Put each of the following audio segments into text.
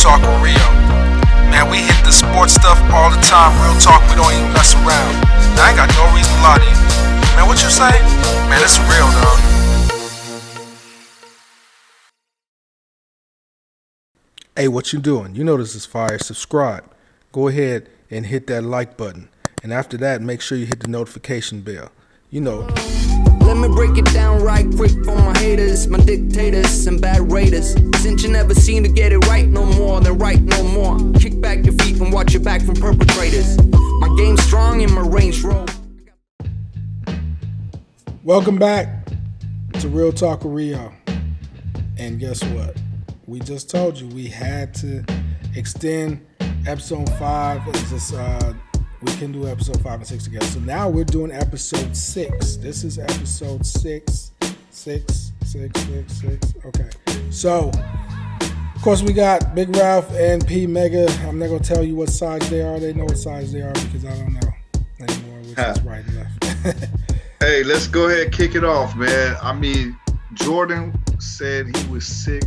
Talk with Rio. Man, we hit the sports stuff all the time. Real talk, we don't even mess around. I ain't got no reason to lie to you. Man, what you say? Man, this is real, dog. Hey, what you doing? You know this is fire. Subscribe. Go ahead and hit that like button. And after that, make sure you hit the notification bell. You know. Let me break it down right quick for my haters, my dictators and bad raiders. Since you never seem to get it right no more, then right no more. Kick back your feet and watch your back from perpetrators. My game's strong and my range roll. Welcome back to Real Talk with Rio. And guess what? We just told you we had to extend episode 5. It's just, we can do episode 5 and 6 together. So now we're doing episode 6. This is episode 6. 6. Okay. So, of course, we got Big Ralph and P Mega. I'm not going to tell you what size they are. They know what size they are because I don't know anymore which is right and left. Hey, let's go ahead and kick it off, man. I mean, Jordan said he was sick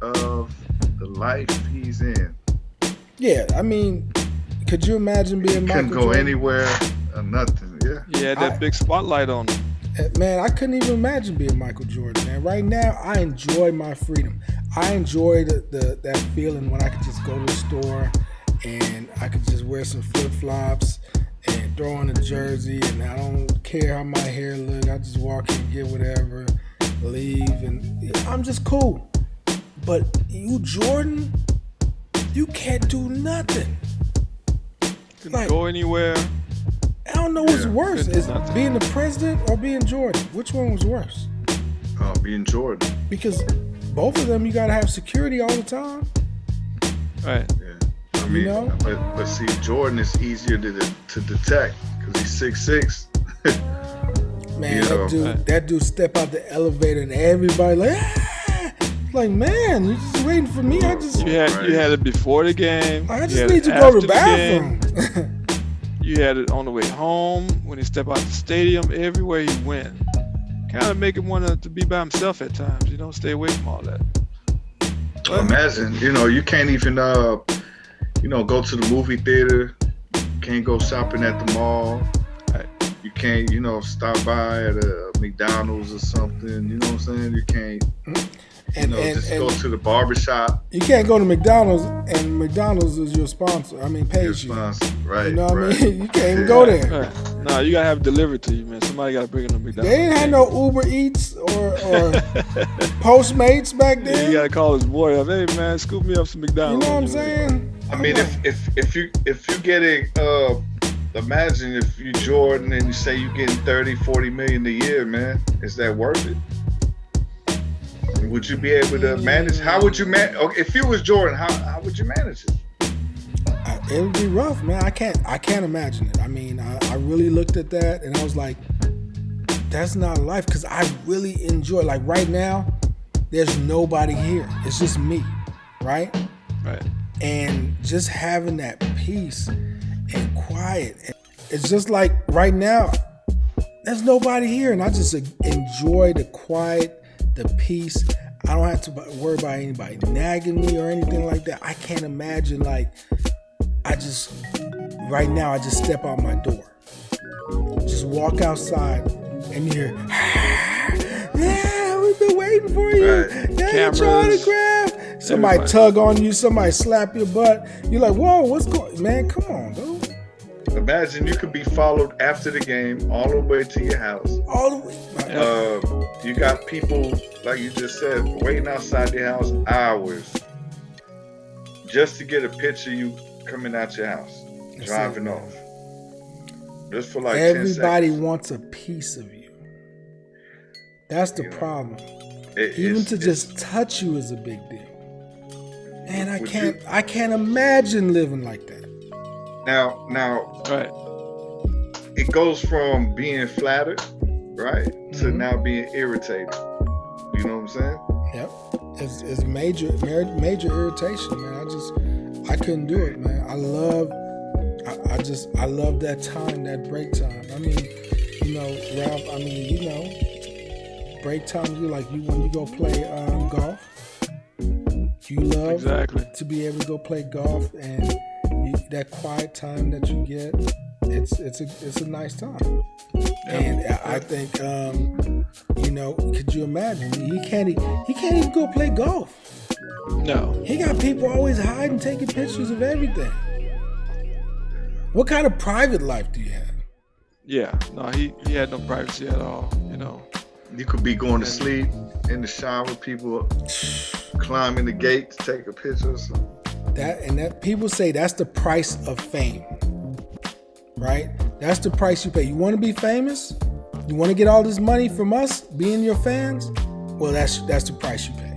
of the life he's in. Yeah, I mean, could you imagine being Michael Couldn't go Jordan? Anywhere or nothing, yeah. He had that big spotlight on him. Man, I couldn't even imagine being Michael Jordan, man. Right now, I enjoy my freedom. I enjoy that feeling when I could just go to the store and I could just wear some flip-flops and throw on a jersey and I don't care how my hair look. I just walk in, get whatever, leave, and I'm just cool. But you, Jordan, you can't do nothing. Couldn't go anywhere. I don't know what's worse. Is nothing. being the president or being Jordan? Which one was worse? Being Jordan. Because both of them, you got to have security all the time. Right. Yeah. I mean, You know? but see, Jordan is easier to detect because he's 6'6". Man, You know. that dude step out the elevator and everybody like, like, man, you just waiting for me? You had it before the game. I You just had need it to go to after the game. bathroom. You had it on the way home when he stepped out the stadium. Everywhere he went, kind of make him want to be by himself at times. You don't stay away from all that. But imagine, you can't even, go to the movie theater. You can't go shopping at the mall. Right. You can't, stop by at a McDonald's or something. You know what I'm saying? You can't, just go to the barbershop. You can't go to McDonald's and McDonald's is your sponsor. I mean, pays you. Right. You know what right. I mean? You can't even go there. Right. No, you gotta have it delivered to you, man. Somebody gotta bring it to McDonald's. They ain't had no Uber Eats or Postmates back Yeah, then. you gotta call his boy up. Hey, man, scoop me up some You McDonald's. know what I'm saying? I mean, if you getting imagine if you Jordan and you say you getting 30-40 million a year, man, is that worth it? Would you be able to manage? How would you manage? Okay, if you was Jordan, how would you manage it? It would be rough, man. I can't imagine it. I mean, I really looked at that and I was like, that's not life, because I really enjoy, like right now, there's nobody here. It's just me, right? Right. And just having that peace and quiet. It's just like right now, there's nobody here and I just enjoy the quiet, the peace. I don't have to worry about anybody nagging me or anything like that. I can't imagine, like, right now I just step out my door, just walk outside and you hear, yeah, we've been waiting for you. Right. Yeah, your autograph. Somebody everybody. tug on you, somebody slap your butt. You're like, whoa, what's going on? Man, come on, dude. Imagine you could be followed after the game all the way to your house. All the way. You got people, like you just said, waiting outside your house hours just to get a picture of you coming out your house, driving off. Just for like 10 Everybody seconds. wants a piece of you. That's the problem. Even It's to just touch you is a big deal. Man, I can't imagine living like that. Now, Right. it goes from being flattered, right, to now being irritated. You know what I'm saying? Yep. It's major irritation, man. I couldn't do it, man. I love that time, that break time. I mean, Ralph, break time, when you go play golf, you love Exactly. to be able to go play golf, and that quiet time that you get, it's a nice time. And I think, could you imagine? He can't even go play golf. No. He got people always hiding, taking pictures of everything. What kind of private life do you have? Yeah. No, he had no privacy at all. You could be going to sleep in the shower, people climbing the gate to take a picture or something. That people say that's the price of fame, right? That's the price you pay. You want to be famous? You want to get all this money from us, being your fans? Well, that's the price you pay.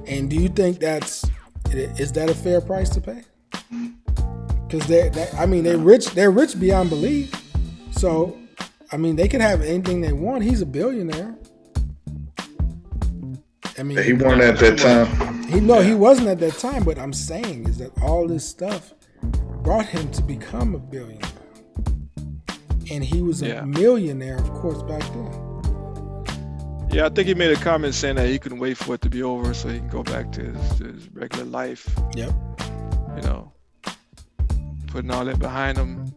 And do you think is that a fair price to pay? Because they're rich. They're rich beyond belief. So, they could have anything they want. He's a billionaire. He weren't at that time. He wasn't at that time. But I'm saying is that all this stuff brought him to become a billionaire. And he was a millionaire, of course, back then. Yeah, I think he made a comment saying that he couldn't wait for it to be over so he can go back to his regular life. Yep. Putting all that behind him,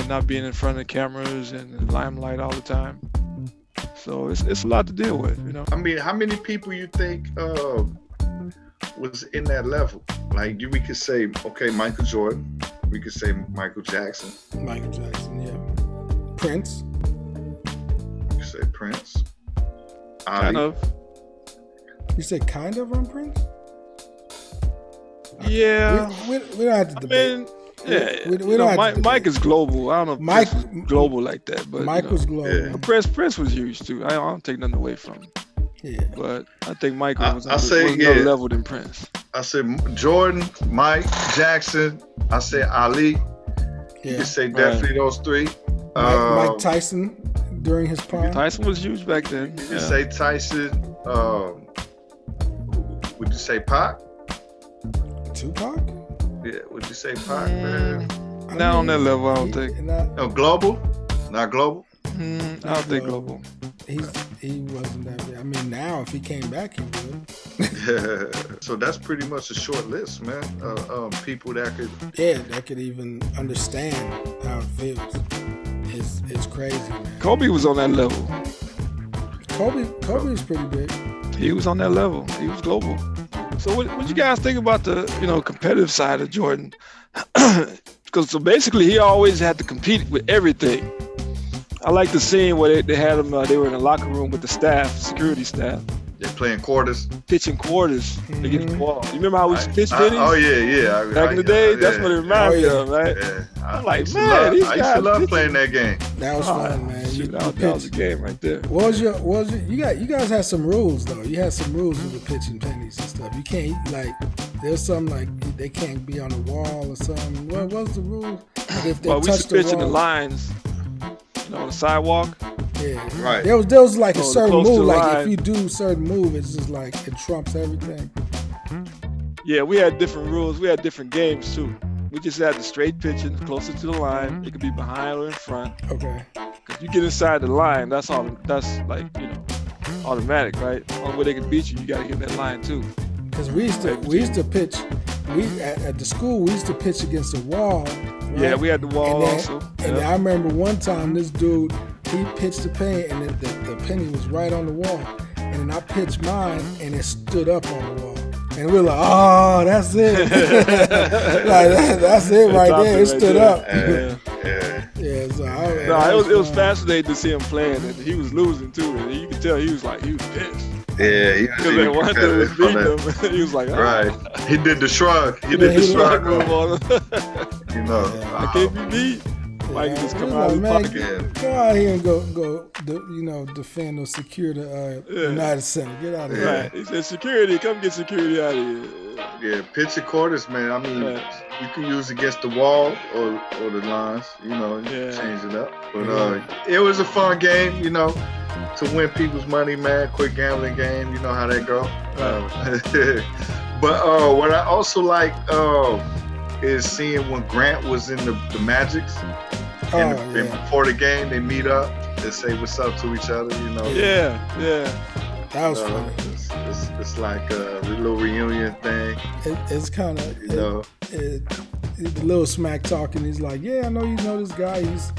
not being in front of the cameras and the limelight all the time. So it's a lot to deal with, How many people you think was in that level? Like, we could say, okay, Michael Jordan. We could say Michael Jackson. Michael Jackson, yeah. Prince. You could say Prince. Kind of. You say kind of on Prince? Yeah. We don't have to debate. Mike is global. I don't know if Mike Prince was global like that, but Mike was global. Yeah. Prince was huge too. I don't take nothing away from him. Yeah. But I think Michael was another level than Prince. I said Jordan, Mike, Jackson. I said Ali. Yeah. You could say definitely those three. Mike Tyson during his prime. Tyson was huge back then. You could say Tyson. Would you say Pac? Tupac? Yeah, would you say Pac, man? Not on that level, I don't think. No, global? Not global? I don't think global. He wasn't that big. Now if he came back, he would. So that's pretty much a short list, man. People that could... Yeah, that could even understand how it feels. It's crazy, man. Kobe was on that level. Kobe was pretty big. He was on that level. He was global. So what you guys think about the competitive side of Jordan? Because basically he always had to compete with everything. I like the scene where they had him. They were in the locker room with the security staff. They're playing quarters. Pitching quarters against the wall. You remember how we pitched pennies? Oh yeah. Back in the day, that's what it reminded me of, right? Yeah. I'm like, these guys. I used to love playing that game. That was fun, man. That was a game right there. What was your? You guys had some rules though. You had some rules with the pitching pennies and stuff. You can't there's something like they can't be on the wall or something. What was the rule? Like if they we touched pitch the in the wall, lines, on the sidewalk. Yeah, right. There was like a certain move. Like line. if you do a certain move, it's just like it trumps everything. Yeah, we had different rules. We had different games too. We just had the straight pitching closer to the line. It could be behind or in front. Okay. If you get inside the line, that's automatic, right? The only way they can beat you, you got to get in that line too. Because we used to pitch. At the school we used to pitch against the wall. Right? Yeah, we had the wall also. And I remember one time this dude, he pitched the penny and the penny was right on the wall. And then I pitched mine and it stood up on the wall. And we were like, oh, that's it. That's it right there. It stood up. Yeah. So it was fascinating to see him playing, and he was losing too. And you could tell he was pissed. Yeah, he because one dude was beating him. He was like, right. He did the shrug. He did the shrug move on him. I can't be beat. Mike just come out of his pocket. Go out here and go defend or secure the United Center. Get out of here. Right. He said, security, come get security out of here. Yeah, pitching quarters, man. You can use against the wall or the lines, change it up. But it was a fun game, to win people's money, man. Quick gambling game, you know how that go. But what I also like is seeing when Grant was in the Magics. And before the game, they meet up. They say what's up to each other, Yeah. That was funny. it's like a little reunion thing. It's kind of You know. the little smack talking. He's like, yeah, I know you know this guy. We used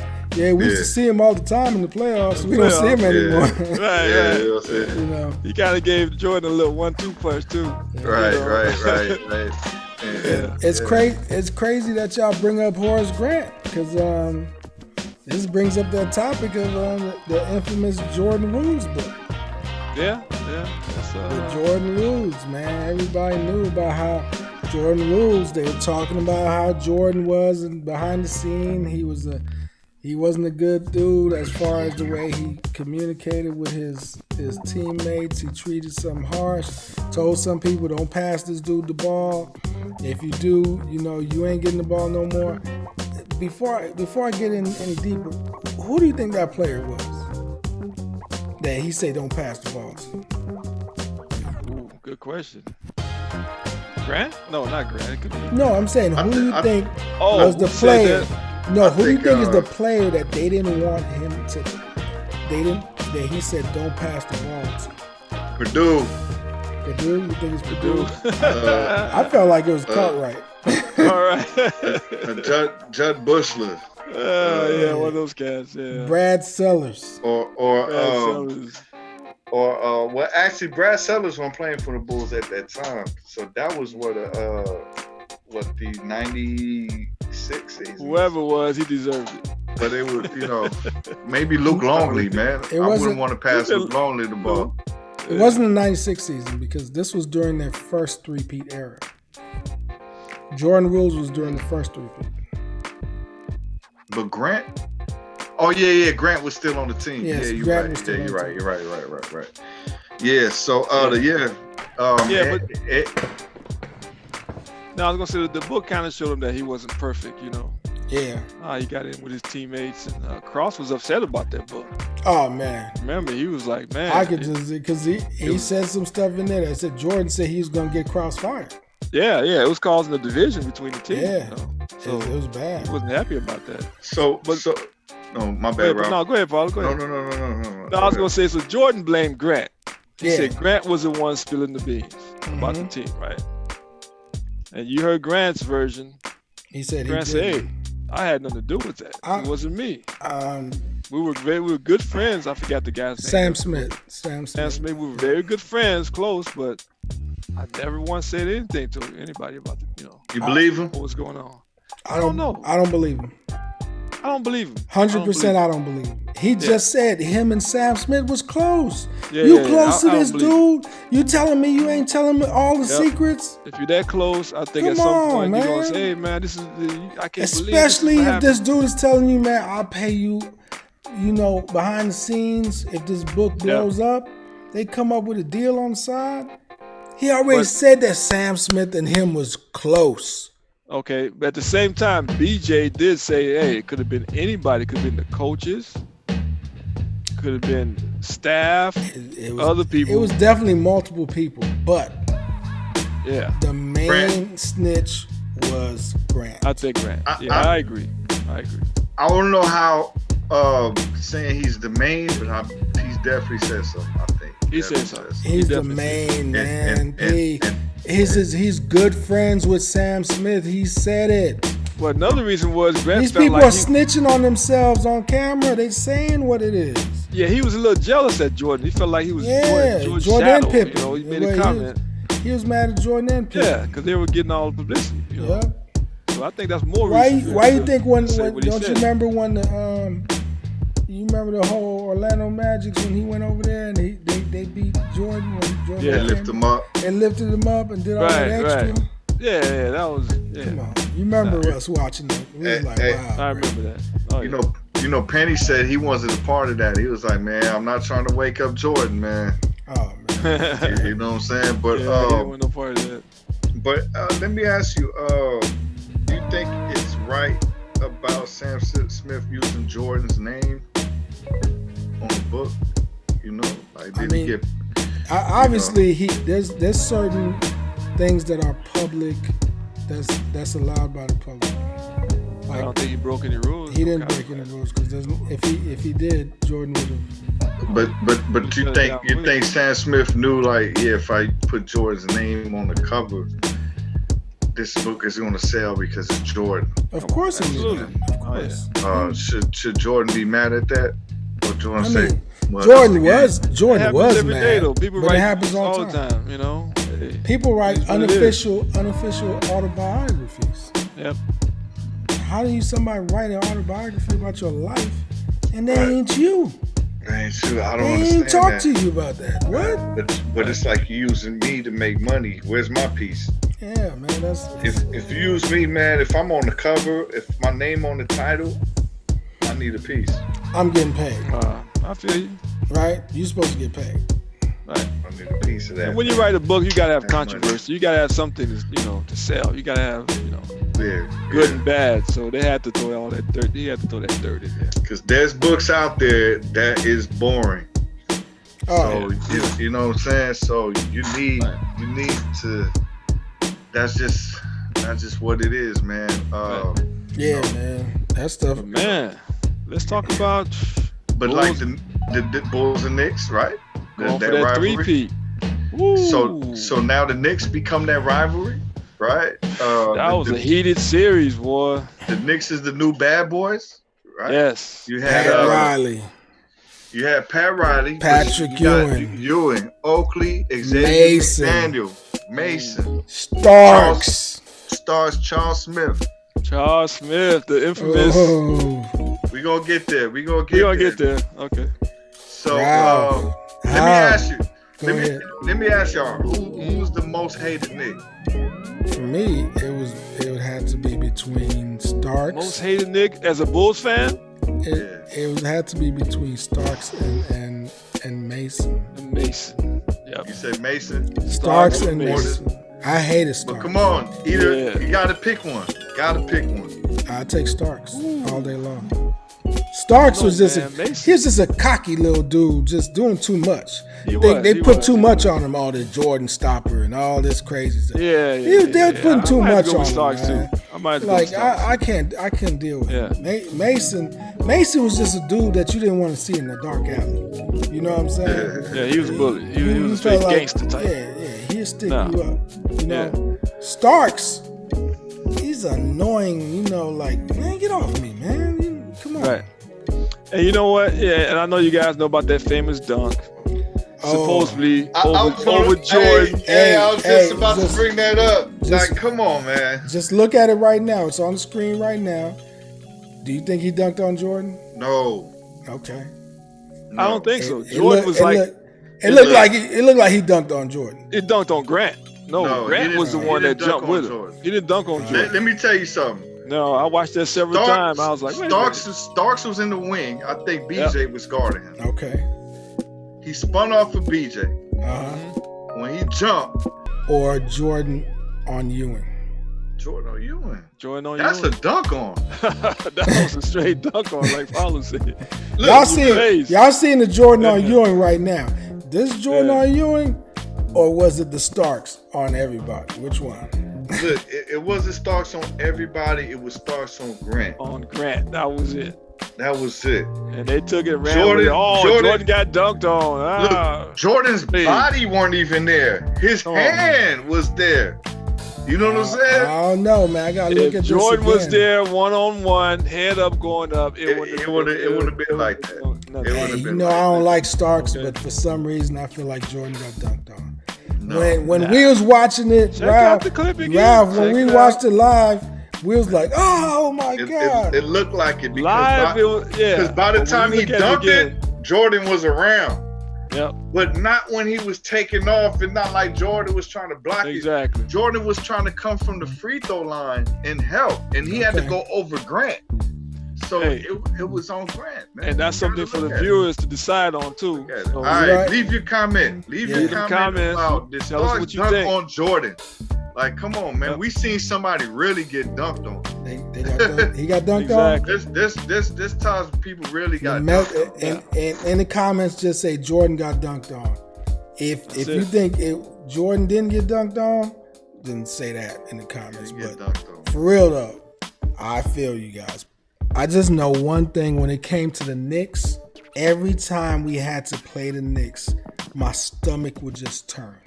to see him all the time in the playoffs. We don't see him anymore. Right. Yeah, you know what I'm saying? You know. He kind of gave Jordan a little 1-2 punch too. Right. It's crazy. It's crazy that y'all bring up Horace Grant because this brings up that topic of the infamous Jordan Rules book. Yeah. The Jordan Rules, man. Everybody knew about how Jordan Rules. They were talking about how Jordan was behind the scene. He wasn't a good dude as far as the way he communicated with his teammates. He treated some harsh. Told some people, don't pass this dude the ball. If you do, you ain't getting the ball no more. Before I get in any deeper, who do you think that player was? That he said don't pass the ball to? Ooh, good question. Grant? No, not Grant. It could be. No, I'm saying who do you think was the who said player? that? No, who do you think is the player that they didn't want him to? That he said don't pass the ball to? Purdue. Purdue? You think it's Purdue? I felt like it was Cartwright. All right. Judd Bushler. Yeah, one of those guys. Yeah. Brad Sellers. Well, actually, Brad Sellers wasn't playing for the Bulls at that time, so that was the 96 season. Whoever it was, he deserved it. But it was, maybe Luke Longley, man. I wouldn't want to pass Luke Longley the ball. It wasn't the 96 season because this was during their first three-peat era. Jordan Rules was during the first three-peat. But Grant? Oh, yeah, Grant was still on the team. Yes, yeah, you're Grant right. was still Yeah, on you're the right. team. You're right. Yeah, so, No, I was gonna say the book kind of showed him that he wasn't perfect, Yeah. He got in with his teammates, and Cross was upset about that book. Oh, man. Remember, he was like, man. I could just, because he said some stuff in there that said Jordan said he was going to get crossfired. Yeah, it was causing a division between the teams. Yeah. So it was bad. He wasn't happy about that. No, my bad, Rob. No, go ahead, Paul. Go ahead. No. No, I was gonna say, so Jordan blamed Grant. He Yeah. said Grant was the one spilling the beans about the team, right? And you heard Grant's version. He said Grant said, "Hey, I had nothing to do with that. It wasn't me. We were good friends. I forgot the guy's name. Sam Smith. We were very good friends, close, but I never once said anything to anybody about You believe him? what was going on. I don't know. I don't believe him. I don't believe him. 100% I don't believe him. He just said him and Sam Smith was close. Yeah, you yeah, close to I this don't dude? You telling me you ain't telling me all the secrets? If you're that close, I think Come at some on, point man. you're gonna say, "Hey, man, this is I can't Especially believe if this dude is telling you, man, I'll pay you, behind the scenes, if this book blows up, they come up with a deal on the side. He already said that Sam Smith and him was close. Okay, but at the same time, BJ did say, "Hey, it could have been anybody. Could have been the coaches. Could have been staff, It was, other people. It was definitely multiple people, but the main Grant. snitch was Grant. I think Grant. I agree. I don't know how saying he's the main, but he's definitely said something. I think He said something. He's the main man. He's good friends with Sam Smith. He said it. Well, another reason was Grant These felt people like are snitching on themselves on camera. They saying what it is. Yeah, he was a little jealous at Jordan. He felt like he was Jordan's Jordan shadow. and Pippen. He made a comment. He was mad at Jordan and Pippen. Yeah, because they were getting all the publicity. Yeah. So I think that's more Why reason. you think when what he don't you said. remember when you remember the whole Orlando Magic when he went over there and they beat Jordan when Jordan They lift him up. and lifted him up and did all that extra. Right. Yeah, that was. Yeah. Come on, you remember us watching that? We was like, wow. I remember that. Oh, You know, Penny said he wasn't a part of that. He was like, man, I'm not trying to wake up Jordan, man. Oh man. You know what I'm saying? But he didn't want no part of that. But let me ask you, do you think it's right about Sam Smith using Jordan's name on the book? Did he get? Obviously, there's certain things that are public that's allowed by the public. I don't think he broke any rules. He didn't break any rules because if he did, Jordan would have But you think Sam Smith knew, like, yeah, if I put Jordan's name on the cover, this book is gonna sell because it's Jordan. Of course he knew that. Of course. Oh, yeah. Should Jordan be mad at that? Or Jordan say, well, Jordan was every mad, day, though. People but write it happens all the time, you know. Hey, people write what it unofficial autobiographies. Yep. How do somebody write an autobiography about your life and they ain't you? Man, shoot, I don't They understand ain't talk that. to you about that. What? But it's like you using me to make money. Where's my piece? Yeah, man. If you use me, man, if I'm on the cover, if my name on the title, I need a piece. I'm getting paid, I feel you. right? You supposed to get paid. Right. I need a piece of that. And when you write a book, you gotta have That's controversy. You gotta have something to sell. You gotta have Yeah, good and bad. So they had to throw all that dirt. He had to throw that dirt in there. because there's books out there that is boring. Oh, So you know what I'm saying. So you need to. That's just what it is, man. yeah, man. That stuff. But man, let's talk about. But Bulls. like the Bulls and Knicks, right? Going for that rivalry. three-peat. So now the Knicks become that rivalry, right? That was a heated series, boy. The Knicks is the new bad boys, right? Yes. You had Pat Riley, You had Pat Riley, Patrick you got Ewing, Oakley, Xavier Mason. McDaniel, Mason, Starks. Charles Smith. Charles Smith, the infamous. Oh, We gonna get there. We gonna get there. Okay. So Wow. let me ask you. Go ahead. Let me ask y'all. Who was the most hated Knick? For me, it would have to be between Starks. Most hated Nick as a Bulls fan? It would have to be between Starks and Mason. And Mason. Yep. You said Mason. Starks and Mason. Mason. I hated But Starks. come on, either Yeah. you gotta pick one. I take Starks all day long. Starks was just man, Mason. he was just a cocky little dude, just doing too much. He They put was. too much on him, all this Jordan stopper and all this crazy stuff. Yeah. They were putting too I might have much to go on with him, Starks man. too. I might have to go with Like Starks. I can't deal with Yeah. him. Mason was just a dude that you didn't want to see in the dark alley. You know what I'm saying? Yeah, he was a bully. He was a You straight felt like, gangster type. Yeah, he'll stick Nah. you up. You know, Starks, he's annoying. Like, man, get off me, man. Come on. Right. And you know what? Yeah, and I know you guys know about that famous dunk. Supposedly over Jordan. I was Hey, just about to bring that up. Like, come on, man. Just look at it right now. It's on the screen right now. Do you think he dunked on Jordan? No. Okay. I don't think so. It Jordan was like looked like he dunked on Jordan. it dunked on Grant. No, No, he Grant didn't- was the he one that didn't dunk jumped on with him. Jordan. He didn't dunk on Jordan. Let me tell you something. No, I watched that several times. I was like, wait a minute. Starks was in the wing. I think BJ was guarding him. Okay. He spun off of BJ. Uh-huh. When he jumped, Or Jordan on Ewing. Jordan on Ewing. Jordan on That's you. a dunk on. That was a straight dunk on, like Paulo said. Y'all face. seeing the Jordan on Ewing right now. This Jordan on Ewing, or was it the Starks on everybody? Which one? Look, it wasn't Starks on everybody. It was Starks on Grant. On Grant, that was it. That was it. And they took it and ran with it. Oh, Jordan got dunked on. Look, Jordan's body weren't even there. His hand was there. You know what I'm saying? I don't know, man. I gotta look If at Jordan this was there, 1-on-1, head up, going up, it would have been like that. It would Hey, have you been know, like I don't that. like Starks, but for some reason, I feel like Jordan got dunked on. When we was watching it, Check out the clip again. Ralph, when Check we it watched out. it live, we was like, oh my God. It looked like it because Live, it was, yeah. because by the But when time you he look at dunked it, again, Jordan was around. Yep, But not when he was taking off, and not like Jordan was trying to block exactly. it. Jordan was trying to come from the free throw line and help, and he had to Okay. go over Grant. So Hey. it was on Grant, man. And that's You gotta something for look the at it. viewers to decide on too. Look at it. So, All right, right. leave your comment. Leave Yeah. your Leave the comment comments. about this Tell us Starks what you dunk think. on Jordan. Like, come on, man. Yep. We seen somebody really get dunked on. They got dunked, he got dunked Exactly. This times people really got on. dunked on. And in the comments, just say Jordan got dunked on. If you it. think Jordan didn't get dunked on, then say that in the comments. He get But dunked on. for real though, I feel you guys. I just know one thing when it came to the Knicks, every time we had to play the Knicks, my stomach would just turn.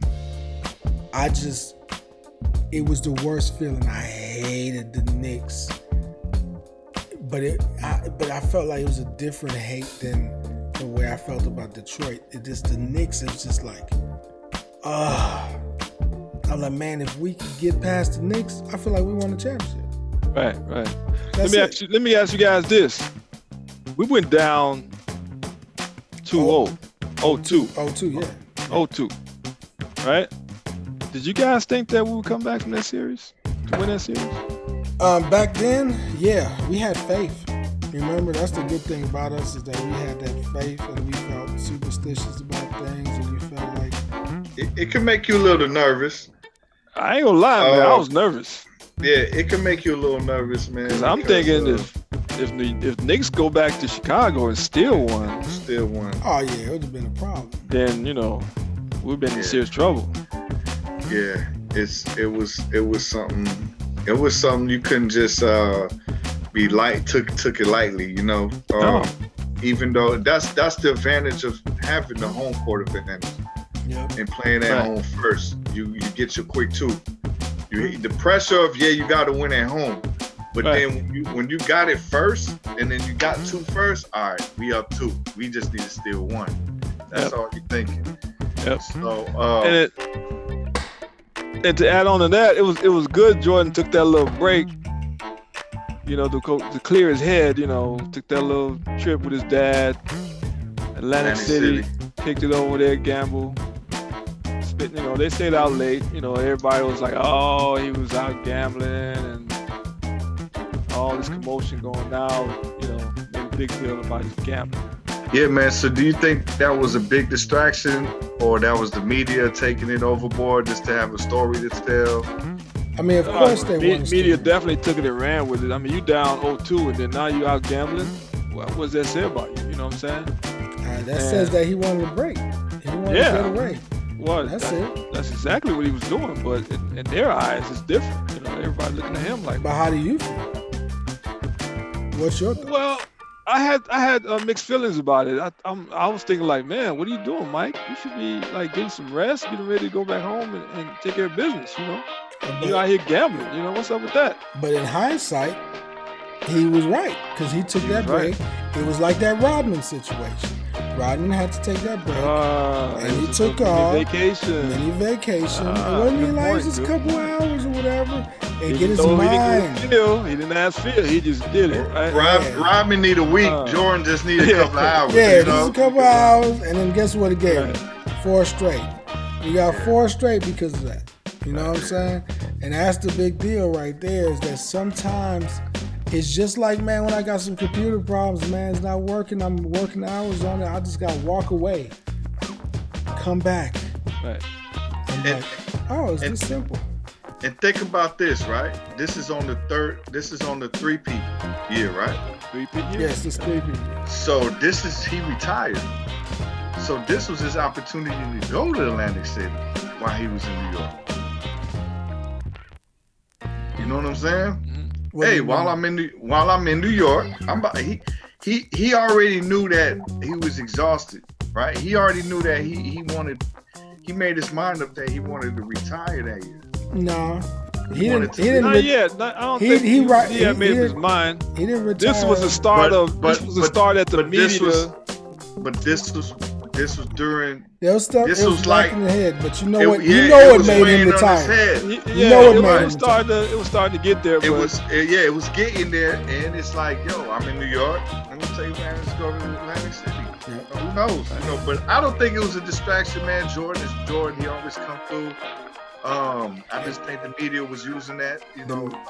It was the worst feeling. I hated the Knicks. But I felt like it was a different hate than the way I felt about Detroit. The Knicks, it's just like, I'm like, man, if we could get past the Knicks, I feel like we won the championship. Right. Let me ask you guys this. We went down 2-0. 0-2. 0-2, yeah. 0-2. Right? Did you guys think that we would come back from that series? To win that series? Back then, yeah, we had faith. Remember, that's the good thing about us is that we had that faith and we felt superstitious about things and we felt like... It can make you a little nervous. I ain't gonna lie, man. I was nervous. Yeah, it can make you a little nervous, man. Because I'm thinking if Knicks go back to Chicago and still won. Oh, yeah, it would have been a problem. Then, we've been in serious trouble. Yeah, it was something. It was something you couldn't just be took it lightly, No. Even though that's the advantage of having the home court advantage. Yep. And playing at home first. You get your quick two. The pressure of you got to win at home. But then when you got it first and then you got 2 first, all right, we up 2. We just need to steal 1. That's all you're thinking. Yep. So and to add on to that, it was good Jordan took that little break, to clear his head, took that little trip with his dad, Atlantic City, picked it over there, gamble. They stayed out late, everybody was like, oh, he was out gambling and all this commotion going out, made a big deal about his gambling. Yeah, man. So do you think that was a big distraction or that was the media taking it overboard just to have a story to tell? I mean, of course they want media definitely took it and ran with it. I mean, you down 0-2 and then now you out gambling. What does that say about you? You know what I'm saying? That says that he wanted a break. He wanted to get away. Well, that's it. That's exactly what he was doing, but in their eyes, it's different. Everybody looking at him like. But how do you feel? What's your thought? Well, I had mixed feelings about it. I was thinking like, man, what are you doing, Mike? You should be like getting some rest, getting ready to go back home and take care of business. You out here gambling. What's up with that? But in hindsight, he was right because he took that break. It was like that Rodman situation. Rodman had to take that break, and he took off. Mini vacation. It wasn't like just a couple hours or whatever, and get his mind. He didn't ask Phil. He just did it. Right? Rodman need a week. Jordan just need a couple hours. Yeah, just a couple hours, and then guess what? It gave him 4 straight. You got 4 straight because of that. You know what I'm saying? And that's the big deal right there. Is that sometimes. It's just like, man, when I got some computer problems, man, it's not working. I'm working hours on it. I just got to walk away. Come back. Right. It's this simple. And think about this, right? This is on the 3-peat year, right? 3-peat year? Yes, it's 3-peat year. So he retired. So this was his opportunity to go to Atlantic City while he was in New York. You know what I'm saying? Mm-hmm. While I'm in New York, he already knew that he was exhausted, right? He already knew that he made his mind up that he wanted to retire that year. No. He didn't. Not yet. I don't think he had made up his mind. He didn't retire. This was the start at the media. This was during. There was stuff. This it was like in the head, but you know what? It made him retire. It was starting to get there. It was getting there, and it's like, yo, I'm in New York. I'm gonna tell you, man, let's go to Atlantic City. Yeah. Who knows? But I don't think it was a distraction, man. Jordan is Jordan. He always come through. I just think the media was using that,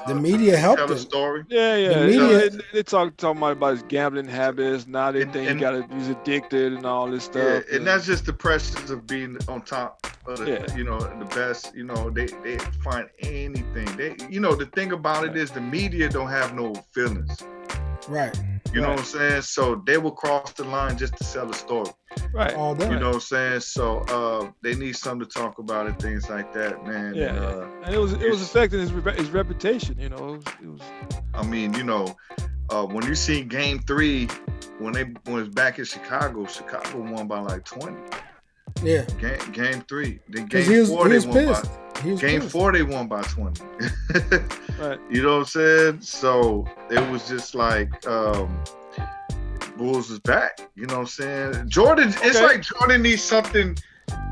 the media helped tell a story. Yeah. The media, they talking about his gambling habits. Now they think he's addicted and all this stuff. Yeah, and that's just the pressures of being on top of the best. They find anything. The thing about it is the media don't have no feelings. Right. You know what I'm saying? So they will cross the line just to sell a story. Right. All day. You know what I'm saying? So they need something to talk about and things like that, man. Yeah. And it was affecting his reputation. It was. I mean, when you see Game 3 when they was back in Chicago won by like 20. Yeah. Game 3. Then Because game he was 4 they won pissed. by He was game pissed. 4 they won by 20. Right. You know what I'm saying? So it was just like Bulls is back. You know what I'm saying? Jordan, it's like Jordan needs something.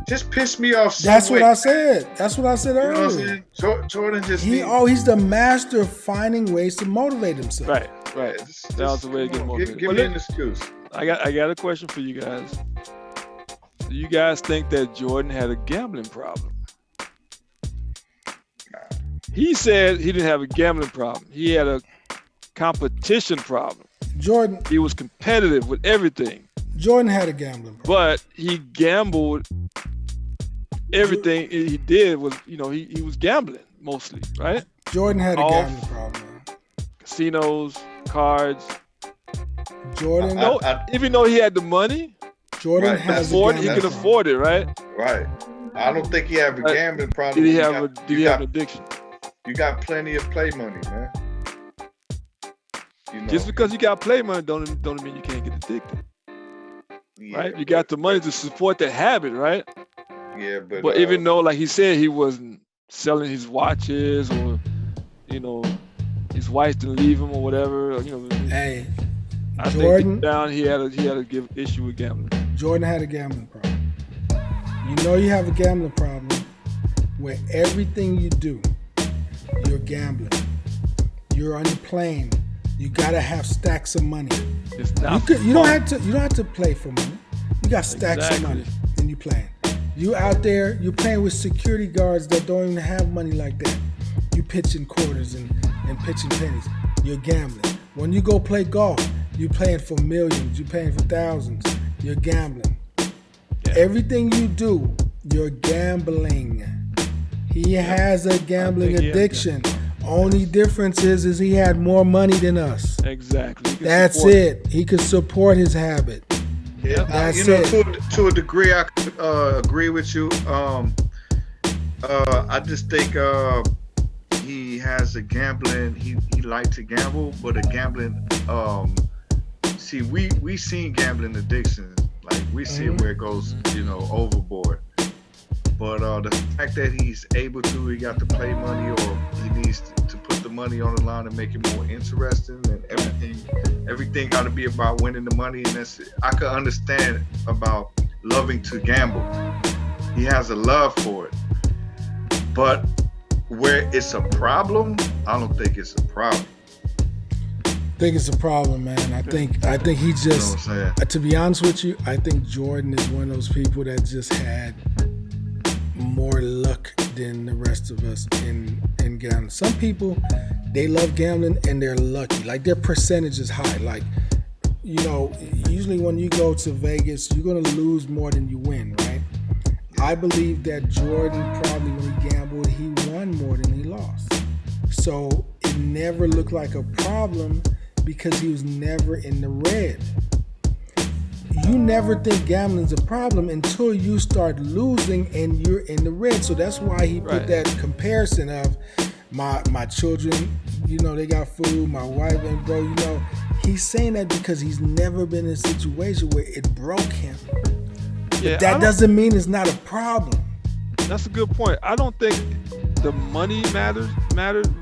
Just piss me off. That's what I said. That's what I said You know what I'm earlier. saying? Jordan just He's the master of finding ways to motivate himself. Right. Just, That was the way to get motivated. Give me an excuse. I got a question for you guys. Do you guys think that Jordan had a gambling problem? He said he didn't have a gambling problem. He had a competition problem. Jordan He was competitive with everything, had a gambling problem. but he gambled. Everything he did was, he was gambling mostly, right? Jordan had a Off. gambling problem. Man. Casinos, cards. Jordan, Even though he had the money, Jordan Right, has he a can gambling afford it, right? Right. I don't think he have a gambling problem. Did he have an addiction? You got plenty of play money, man. You know, Just because you got play money don't mean you can't get addicted, yeah, right? You got the money to support that habit, right? Yeah, But even though, like he said, he wasn't selling his watches or, his wife didn't leave him or whatever, Hey, I Jordan- think deep down he had a give issue with gambling. Jordan had a gambling problem. You have a gambling problem where everything you do, you're gambling. You're on the plane. You gotta have stacks of money. It's not You don't have to play for money. You got stacks of money and you playing. You out there, you're playing with security guards that don't even have money like that. You pitching quarters and pitching pennies. You're gambling. When you go play golf, you're playing for millions. You're playing for thousands. You're gambling. Yeah. Everything you do, you're gambling. He has a gambling addiction. Only difference is he had more money than us. Exactly. That's it. He could support his habit. Yeah, That's to a degree, I could agree with you. I just think he has a gambling. He liked to gamble, but a gambling. See, we seen gambling addictions. Like we see where it goes, overboard. But the fact that he's able to, he got to play money, or he needs to put the money on the line and make it more interesting, and everything got to be about winning the money. And that's it. I could understand about loving to gamble. He has a love for it. But where it's a problem, I don't think it's a problem. I think it's a problem, man. I think he just, to be honest with you, I think Jordan is one of those people that just had more luck than the rest of us in gambling. Some people, they love gambling and they're lucky. Like their percentage is high. Like, usually when you go to Vegas, you're going to lose more than you win, right? I believe that Jordan probably when he gambled, he won more than he lost. So it never looked like a problem because he was never in the red. You never think gambling's a problem until you start losing and you're in the red. So that's why he put that comparison of my children, they got food, my wife, and bro, he's saying that because he's never been in a situation where it broke him. Yeah, that doesn't mean it's not a problem. That's a good point. I don't think the money mattered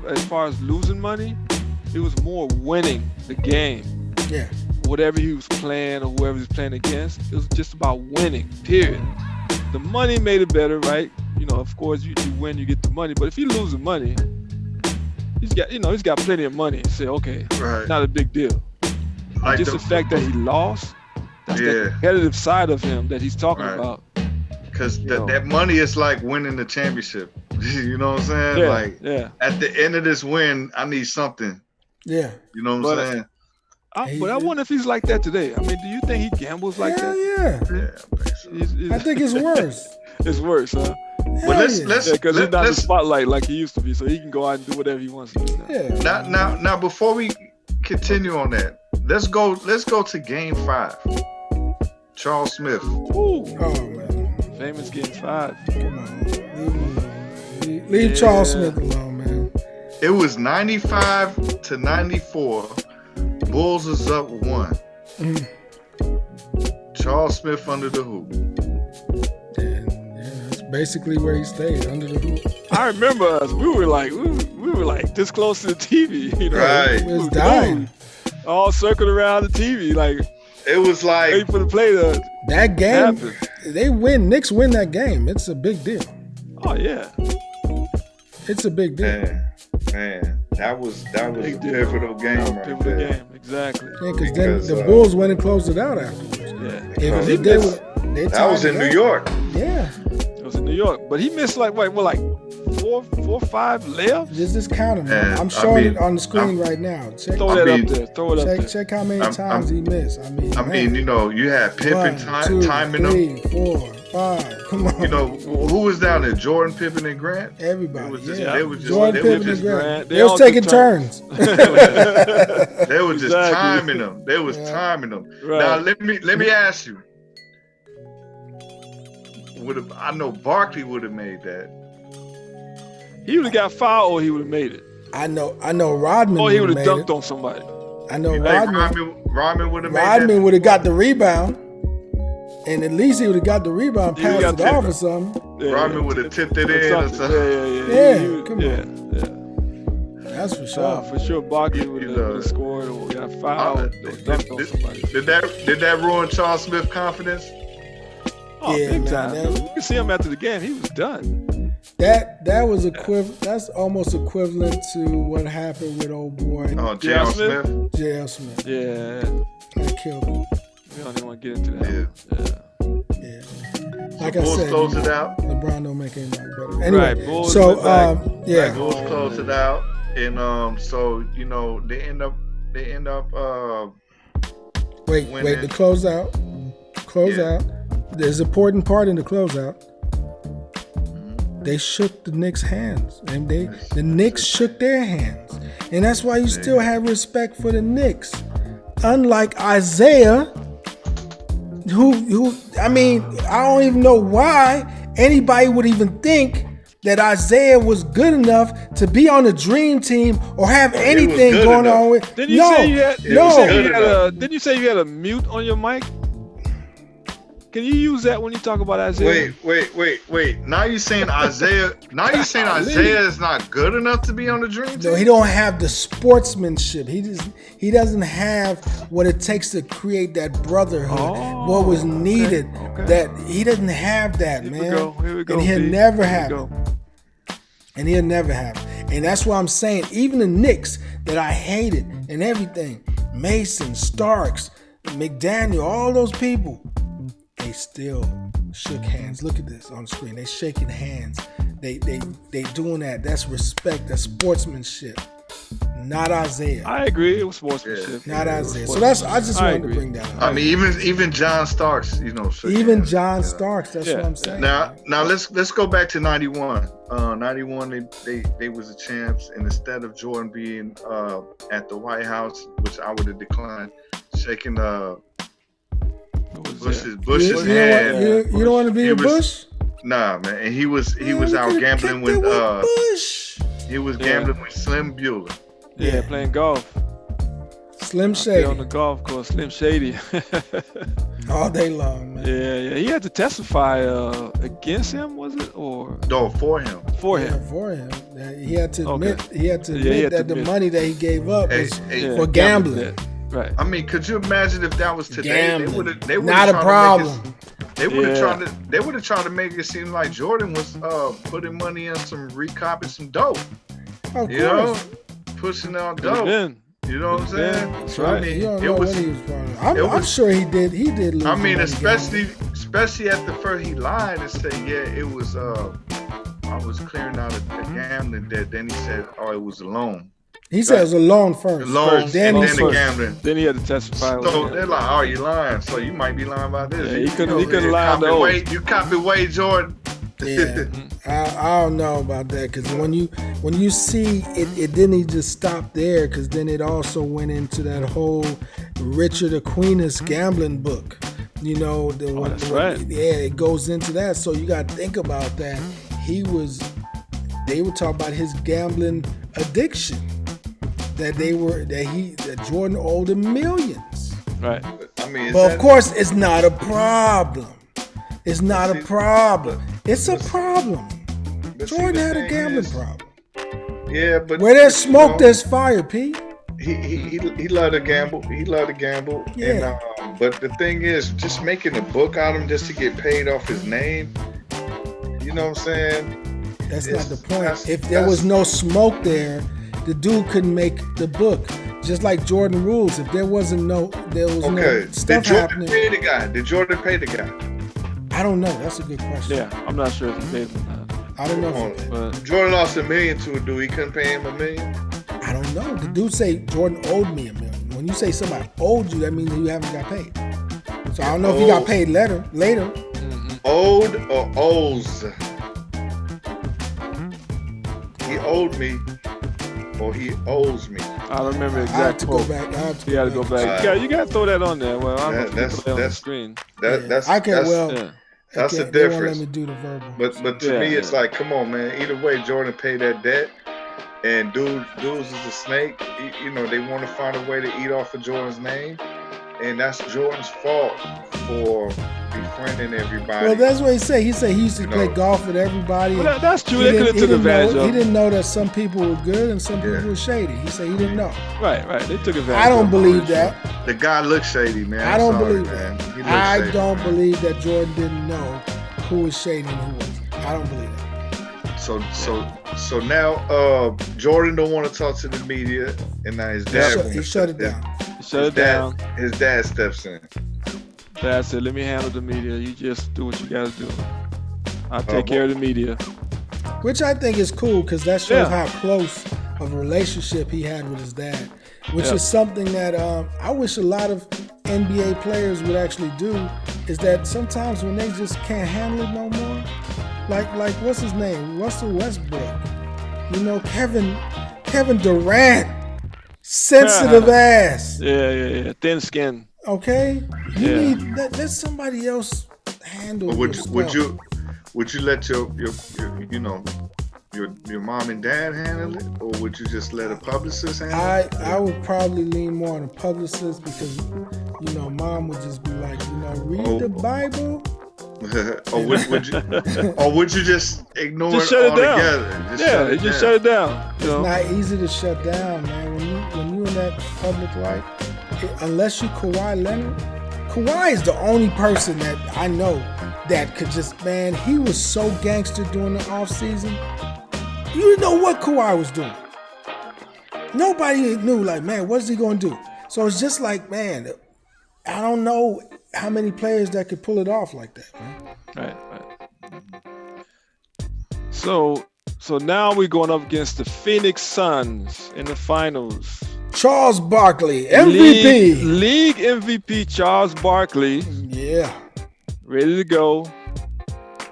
as far as losing money. It was more winning the game. Yeah. Whatever he was playing or whoever he was playing against, it was just about winning, period. The money made it better, right? Of course, you win, you get the money. But if he loses money, he's got plenty of money. Say, okay, not a big deal. Like just the fact that he lost, that's the competitive side of him that he's talking about. Because that money is like winning the championship. You know what I'm saying? At the end of this win, I need something. Yeah. You know what I'm saying? But I wonder if he's like that today. I mean, do you think he gambles like that? Yeah. I think it's worse. It's worse, huh? But let's because he's not in the spotlight like he used to be, so he can go out and do whatever he wants to do now. Now, before we continue on that, let's go to Game 5. Charles Smith. Ooh. Oh man. Famous Game 5. Come on, leave Charles Smith alone, man. It was 95-94. Bulls is up 1. Charles Smith under the hoop. And that's basically where he stayed, under the hoop. I remember us. We were like this close to the TV. You know, Right. It was dying. all circled around the TV, like It was like waiting for the play to That game, happen. they win. Knicks win that game. It's a big deal. Oh yeah, It's a big deal. man, that was a Big deal. pivotal game That was right pivotal there. game. Exactly. Yeah, because then Because, the Bulls went and closed it out afterwards. Yeah. If He they missed- they That was tied in it New up. York. Yeah, It was in New York, but he missed like four, 5 layups. just count them. Man, I'm I showing mean, it on the screen right now. Check, Throw I that mean, up there. Throw it up there. check how many I'm- times he missed. I mean, I mean, man. you know, you had Pippen 1, 2, timing them. 3, 4, 5. Come on, You know, who was down there? Jordan, Pippen, and Grant. everybody. It was just- yeah. they was just- Jordan, they Pippen, was and just Grant. They They was all taking took turns. They were just Exactly. timing them. They was Yeah. timing them. Right. Now let me ask you. I know Barkley would have made that. He would have got fouled, or he would have made it, I know Rodman. or he would would've have made dunked on somebody. it. I know You think Rodman. Rodman would have made Rodman that? would have got the rebound, and at least he would have got the rebound, He would've passed it got off the- or something. Yeah, Rodman would have tipped it in or something. Yeah, He would- come on. Yeah. That's for sure. For sure, Barkley would You know, have scored or got fouled or dunked on somebody. Did that ruin Charles Smith's confidence? Oh, Yeah, big man, time. that- You can see him after the game. He was done. That was equivalent. That's almost equivalent to what happened with old boy Oh, J.R. Smith? Smith? J.L. Smith. Yeah. That killed him. We don't even want to get into that. Yeah. Yeah. Like I Bulls said, close it out. LeBron don't make anybody better. Anyway, Right, Bulls so went back. yeah, Bulls close it out, and so you know they end up wait, winning. the closeout. There's an important part in the closeout. They shook the Knicks' hands, and the Knicks shook their hands, and that's why you still have respect for the Knicks. Unlike Isaiah, who I mean, I don't even know why anybody would even think that Isaiah was good enough to be on the dream team or have anything good going enough. on with. Didn't you say you had? no. Didn't you say you had a mute on your mic? Can you use that when you talk about Isaiah? Wait. Now you saying Isaiah? Now you saying Isaiah is not good enough to be on the dream team? No, he don't have the sportsmanship. He doesn't have what it takes to create that brotherhood. What was needed. okay. That he doesn't have that, Here man. we go. And he'll B. never Here we have go. it. And he'll never have it. And that's why I'm saying, even the Knicks that I hated and everything, Mason, Starks, McDaniel, all those people, they still shook hands. Look at this on the screen. They shaking hands. They doing that. That's respect. That's sportsmanship. Not Isaiah. I agree. It was sportsmanship. Not Yeah, it was Isaiah. So that's I just I wanted to agree. bring that up. I mean, even John Starks, you know. shook Even hands. John Yeah. Starks. That's Yeah. what I'm saying. Now let's go back to '91. '91, they was the champs, and instead of Jordan being at the White House, which I would have declined, shaking It was, Bush's you hand. you don't want to be He a was- Bush? Nah, man, and he was Man, we out could've gambling kicked it with Bush. he was Yeah. gambling with Slim Bueller. yeah, playing golf. Slim Out there on Shady the golf course, Slim Shady. all day long, man. yeah. He had to testify against him, was it, or No, for him. for Yeah, him? for him. He had to Okay. admit. He had to Yeah, admit he had to that the admit. money that he gave up Hey, was hey, for gambling. debt. Right. I mean, could you imagine if that was today? Gambling. They would Not a problem. They would have Yeah. tried to make it seem like Jordan was putting money in some recopping some dope. Of You know, course. pushing out Could've dope. been. You know what I'm saying? That's I right. mean, You don't it know was. what he was part of. it I'm was- sure he did. He did lose. I mean, money especially at the first, he lied and said, "Yeah, it was. I was clearing out a gambling debt." Then he said, "Oh, it was a loan." He said it was a loan first. Loan, Then and he then the switched. gambling. Then he had to testify. So they're like, "Oh, you lying? So you might be lying about this." Yeah, he couldn't lie on the copy oath. Wade, you copy Wade Jordan. Yeah, I don't know about that because when you see it didn't just stop there because then it also went into that whole Richard Aquinas gambling book. You know, that's right. Yeah, it goes into that. So you got to think about that. They were talking about his gambling addiction. That Jordan owed him millions. Right. I mean, but of course, it's not a problem. It's not a problem. It's a problem. Jordan had a gambling problem. Yeah, but where there's smoke, there's fire, Pete. He loved to gamble. He loved to gamble. Yeah. And, but the thing is, just making a book out of him just to get paid off his name. You know what I'm saying? That's not the point. If there was no smoke there, the dude couldn't make the book. Just like Jordan rules. If there was no stuff happening. Did Jordan pay the guy? I don't know. That's a good question. Yeah, I'm not sure if he paid him. I don't know. Jordan lost $1 million to a dude. He couldn't pay him $1 million. I don't know. The dude say Jordan owed me $1 million. When you say somebody owed you, that means you haven't got paid. So I don't know if he got paid later. Mm-hmm. Owed or owes? He owed me, or he owes me. I don't remember exactly. I have to go back. You got to go back. Yeah, you got to throw that on there. Well, I'm going to put that on the screen. That's I can't. That's the difference. They won't let me do the verbal. But to me, it's like, come on, man. Either way, Jordan paid that debt, and dudes is a snake. You know, they want to find a way to eat off of Jordan's name, and that's Jordan's fault for befriending everybody. Well, that's what he said. He said he used to play golf with everybody. Well, that's true. They could have took advantage of it. He didn't know that some people were good and some people were shady. He said he didn't know. Right. They took advantage. I don't believe that. The guy looks shady, man. I don't believe that. I don't believe that Jordan didn't know who was shady and who wasn't. I don't believe that. So now Jordan don't want to talk to the media, and now his dad he shut it down. His dad steps in. Dad said, "Let me handle the media. You just do what you got to do. I'll take care of the media." Which I think is cool because that shows how close of a relationship he had with his dad. Which is something that I wish a lot of NBA players would actually do. Is that sometimes when they just can't handle it no more, like what's his name, Russell Westbrook, you know, Kevin Durant, sensitive ass. Yeah, thin skin. Okay, you need let somebody else handle. Would you let your mom and dad handle it, or would you just let a publicist handle it? I would probably lean more on a publicist because, mom would just be like, read the Bible. or would you just ignore just it shut altogether? It just shut it down. It's not easy to shut down, man. When you in that public light, unless you Kawhi Leonard. Kawhi is the only person that I know that could just, man, he was so gangster during the offseason. You didn't know what Kawhi was doing. Nobody knew, like, man, what's he going to do? So it's just like, man, I don't know how many players that could pull it off like that, man. Right. So now we're going up against the Phoenix Suns in the finals. Charles Barkley, MVP. League MVP Charles Barkley. Yeah. Ready to go.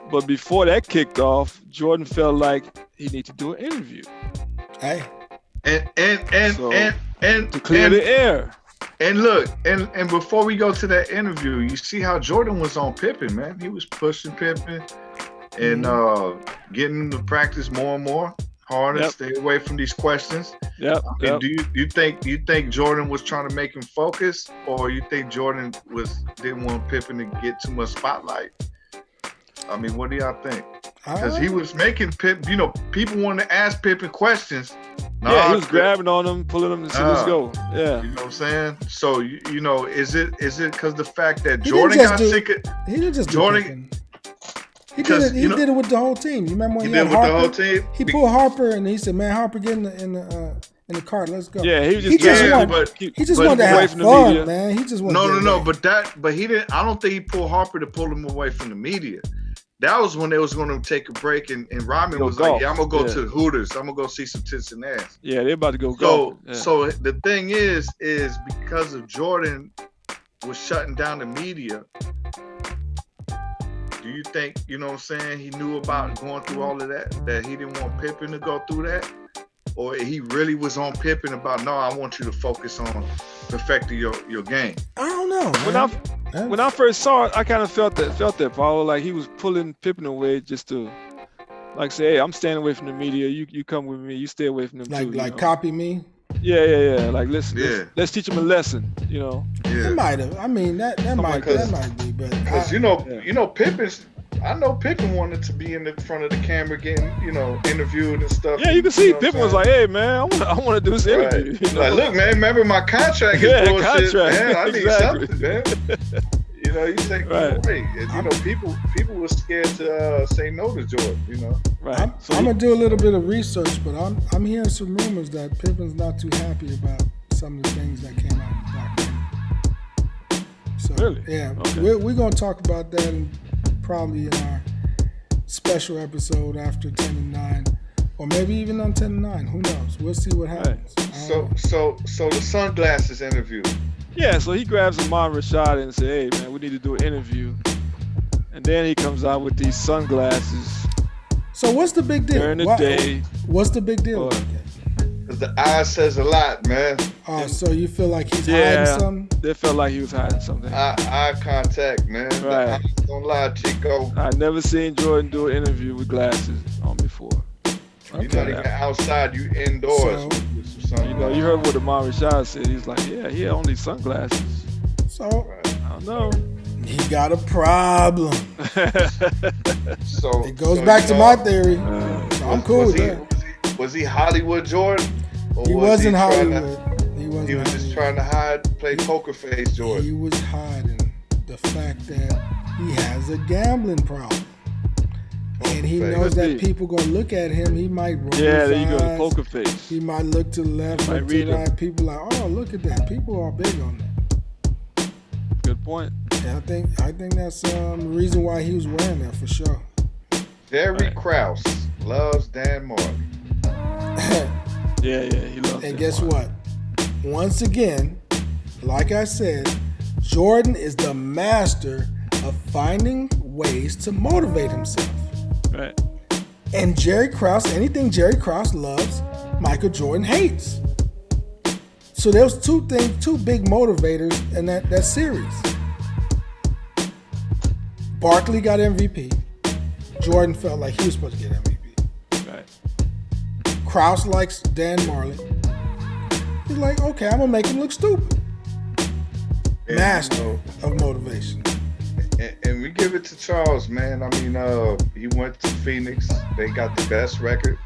But before that kicked off, Jordan felt like he needed to do an interview. Hey. And to clear the air. And look, and before we go to that interview, you see how Jordan was on Pippen, man. He was pushing Pippen and getting him to practice more and more. Harder, stay away from these questions. Yep. Do you think Jordan was trying to make him focus, or you think Jordan didn't want Pippen to get too much spotlight? I mean, what do y'all think? Because he was making Pippen, people wanted to ask Pippen questions. He was grabbing on him, pulling him to see let's go. Yeah. You know what I'm saying? So, is it because the fact that Jordan got sick of... He didn't just Jordan... He did it with the whole team. You remember when he had Harper? With the whole team? He pulled Harper and he said, "Man, Harper, get in the cart. Let's go." Yeah, he just wanted to have fun, man. He just wanted No, but he didn't. I don't think he pulled Harper to pull him away from the media. That was when they was going to take a break, and Rodman was like, "Yeah, I'm gonna go to the Hooters. I'm gonna go see some tits and ass." Yeah, they're about to go golf. So the thing is because of Jordan was shutting down the media. Do you think, he knew about going through all of that he didn't want Pippen to go through that? Or he really was on Pippen about, no, I want you to focus on perfecting your game? I don't know. When I first saw it, I kind of felt that, Paulo, like he was pulling Pippen away just to, like, say, hey, I'm staying away from the media. You come with me. You stay away from them too. Like copy me? Yeah. Like Yeah. let's teach him a lesson. You know. It Yeah. might have. I mean, that might be, but Because I- you know Pippen's. I know Pippen wanted to be in the front of the camera, getting interviewed and stuff. Yeah, you can see know what I'm Pippen was saying? like, "Hey man, I want to do this interview." Right. You know? Like, look, man, remember my contract is Yeah, bullshit, contract. man. I need Exactly. something, man. You take me Right. away. And, people were scared to say no to Jordan. Right. I'm gonna do a little bit of research, but I'm hearing some rumors that Pippen's not too happy about some of the things that came out of the documentary. So Really? yeah, Okay. we're gonna talk about that probably in our special episode after 10 and 9, or maybe even on 10 and 9. Who knows? We'll see what happens. So the sunglasses interview. Yeah, so he grabs Ahmad Rashad and says, "Hey man, we need to do an interview." And then he comes out with these sunglasses So what's the big deal? during the day. What's the big deal? What? About that? Because the eye says a lot, man. Oh, so you feel like he's Yeah, hiding something? they felt like he was hiding something. Eye contact, man. Right. Don't lie, Chico. I've never seen Jordan do an interview with glasses on before. You're not even outside, you indoors. with some You know, you heard what Ahmad Rashad said. He's like, "Yeah, he had only sunglasses." So Right. I don't know. he got a problem. So It goes back to my theory. So I'm cool with he, that. Was he Hollywood Jordan? Or He was wasn't trying to- Hollywood. He wasn't. He was just Hollywood. trying to hide, play poker face Jordan. He was hiding the fact that he has a gambling problem. And he Poker face. knows Could that be. people gonna look at him. He might roll Yeah, his there you go, the eyes. poker face. He might look to the left, Might look to read the him. right. People like, oh, look at that. People are big on that. Good point. And I think that's the reason why he was wearing that for sure. Jerry Right. Krause loves Dan Marley. Yeah, he loves And that guess part. what? Once again, like I said, Jordan is the master of finding ways to motivate himself. Right. And Jerry Krause, anything Jerry Krause loves, Michael Jordan hates. So there was two big motivators in that series. Barkley got MVP. Jordan felt like he was supposed to get MVP. Right. Krause likes Dan Marley. He's like, okay, I'm gonna make him look stupid. And, Master of motivation. and we give it to Charles, man. I mean, he went to Phoenix. They got the best record.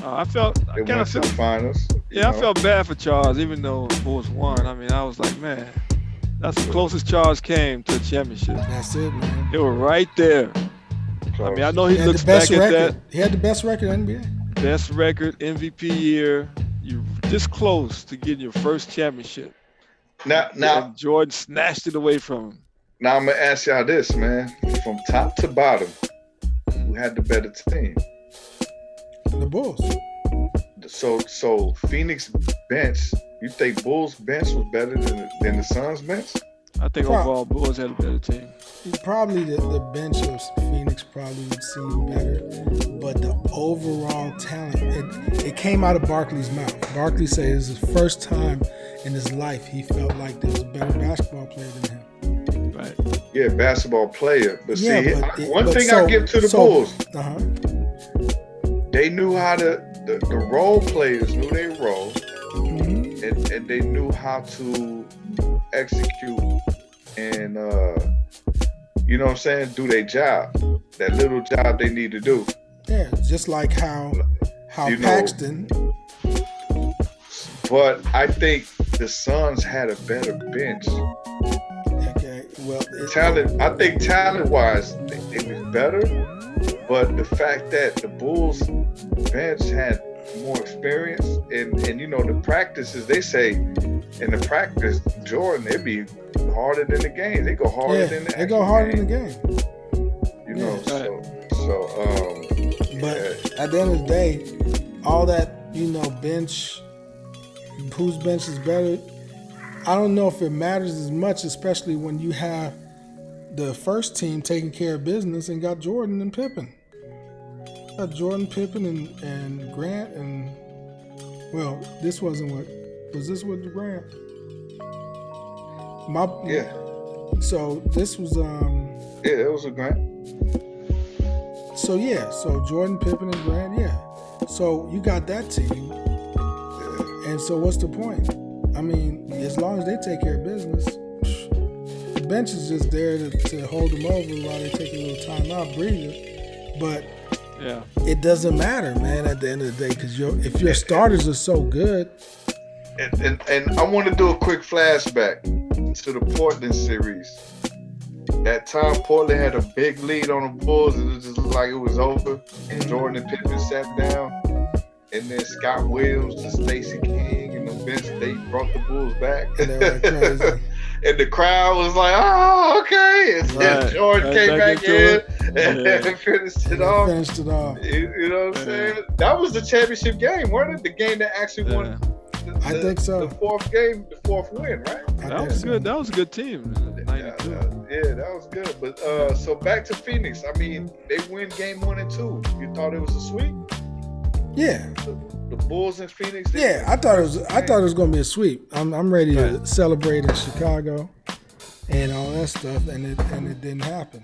I They kind went of to the felt. finals. Yeah, I felt bad for Charles, even though Bulls won. I mean, I was like, man, that's the closest Charles came to a championship. That's it, man. They were right there. I mean, I know he He had looks the best back at record. that He had the best record in the NBA. best record, MVP year. You're this close to getting your first championship. Now, And Jordan snatched it away from him. now I'm gonna ask y'all this, man. From top to bottom, who had the better team? The Bulls. So Phoenix bench. You think Bulls bench was better than the Suns bench? I think overall Bulls had a better team. Probably the bench of Phoenix probably would seem better, but the overall talent, it came out of Barkley's mouth. Barkley said it was his first time in his life he felt like there was a better basketball player than him. Right. Yeah, basketball player. But Yeah, see, but one but thing so- I give to the so- Bulls, Uh-huh. they knew how to. The role players knew their role, Mhm. and they knew how to execute and you know what I'm saying, do their job, that little job they need to do. Yeah, just like how You know- Paxton. But I think the Suns had a better bench. Okay, well, I think talent-wise, it was better. But the fact that the Bulls bench had more experience, and you know the practices, they say in the practice, Jordan, it'd be harder than the game. They go harder than the they go harder game. in the game. You know, Yeah. so But yeah. at the end of the day, all that, bench, whose bench is better, I don't know if it matters as much, especially when you have the first team taking care of business and got Jordan and Pippen. Got Jordan, Pippen, and Grant, and, well, this wasn't what, was this with Grant? Yeah, So this was, it was a grant. so Jordan, Pippen, and Grant, yeah. So you got that team. And so what's the point? I mean, as long as they take care of business, the bench is just there to hold them over while they take a little time out, breather. But Yeah. it doesn't matter, man, at the end of the day, because if your starters are so good. And I want to do a quick flashback to the Portland series. That time, Portland had a big lead on the Bulls, and it just looked like it was over. And Jordan and Pippen sat down, and then Scott Williams and Stacey King and the bench, they brought the Bulls back. And they went crazy. And the crowd was like, "Oh, okay." And then Jordan came back in and finished it off. Finished it off. You know what I'm saying? That was the championship game, wasn't it? The game that actually won. I think so. The fourth win, right? That was good. That was a good team. 92. Yeah, that was good. But so back to Phoenix. I mean, they win game 1 and 2. You thought it was a sweep? Yeah. The Bulls in Phoenix. Yeah, I thought it was gonna be a sweep. I'm ready to celebrate in Chicago and all that stuff, and it didn't happen.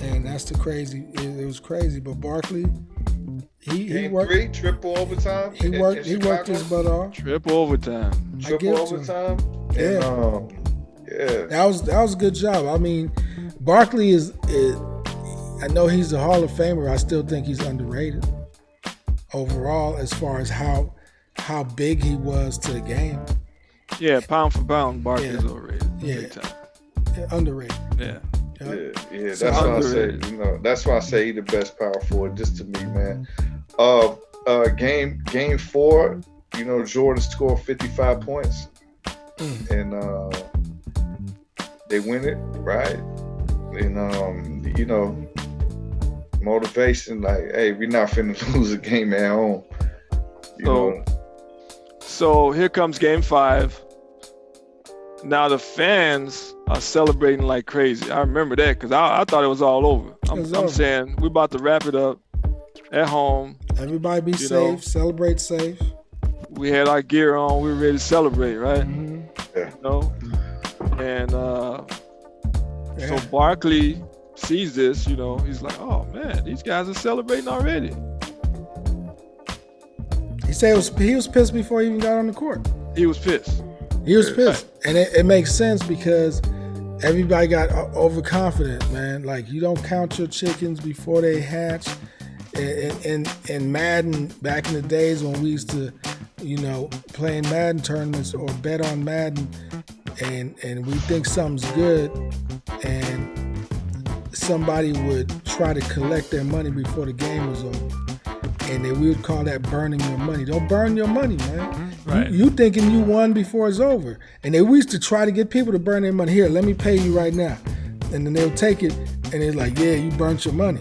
And that's the crazy. It was crazy. But Barkley, he worked. 3, triple overtime. He worked his butt off. Triple overtime. Triple overtime. Yeah. And, yeah. That was a good job. I mean, Barkley is. I know he's a Hall of Famer. I still think he's underrated overall as far as how big he was to the game. Yeah, pound for pound, Barkley's overrated. Yeah. Big time. Yeah, underrated. Yeah. Yeah. So That's why I underrated. say, that's why I say he's the best power forward, just to me, man. Game 4, Jordan scored 55 points, and they win it, right? And motivation, like, hey, we're not finna lose a game at home. So here comes game 5. Now the fans are celebrating like crazy. I remember that because I thought it was all over. I'm saying we're about to wrap it up at home. Everybody be safe, celebrate safe. We had our gear on. We were ready to celebrate, right? Mm-hmm. Yeah. And so Barkley sees this, he's like, oh man, these guys are celebrating already. He said he was pissed before he even got on the court. He was pissed. He was pissed. And it makes sense because everybody got overconfident, man. Like, you don't count your chickens before they hatch. In Madden, back in the days when we used to, playing Madden tournaments or bet on Madden, and we think something's good, and somebody would try to collect their money before the game was over. And then we would call that burning your money. Don't burn your money, man. Right. You thinking you won before it's over. And we used to try to get people to burn their money. Here, let me pay you right now. And then they'll take it, and they're like, yeah, you burnt your money.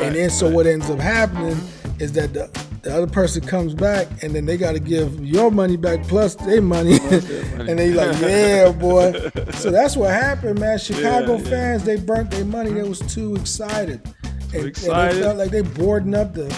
And then so what ends up happening is that the other person comes back, and then they got to give your money back plus their money. And they like, yeah, boy. So that's what happened, man. Chicago fans, they burnt their money. They was too excited. And they felt like they boarding up the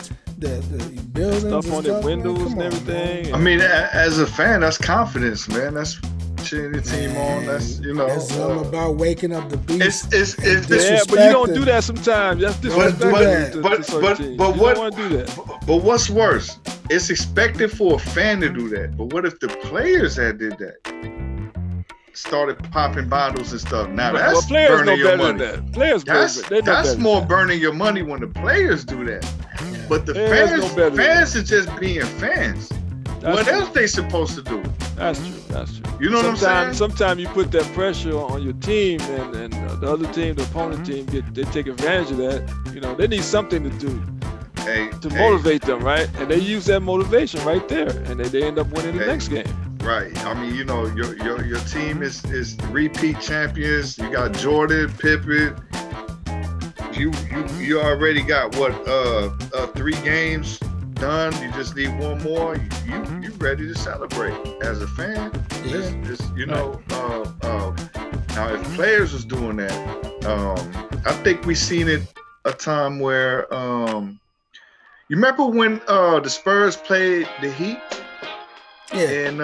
buildings Stuff and on stuff, the windows man. Come and on, everything. man. I mean, as a fan, that's confidence, man. That's cheering your team on. That's It's something about waking up the beast. It's Yeah, but you don't do that sometimes. That's disrespectful. But You what? don't want to do that. But what's worse? It's expected for a fan to do that. But what if the players had did that? Started popping bottles and stuff. Now that's players burning know your better money. than that. Players That's more burning your money when the players do that. But the fans are just being fans. What else they supposed to do? That's true. You know what I'm saying? Sometimes you put that pressure on your team, and the other team, the opponent team, they take advantage of that. They need something to do to motivate them, right? And they use that motivation right there, and they end up winning the next game. Right. I mean, your team is repeat champions. You got Jordan, Pippen. You already got 3 games done. You just need one more. You ready to celebrate as a fan? Yeah. Now if players was doing that, I think we seen it a time where you remember when the Spurs played the Heat? Yeah. And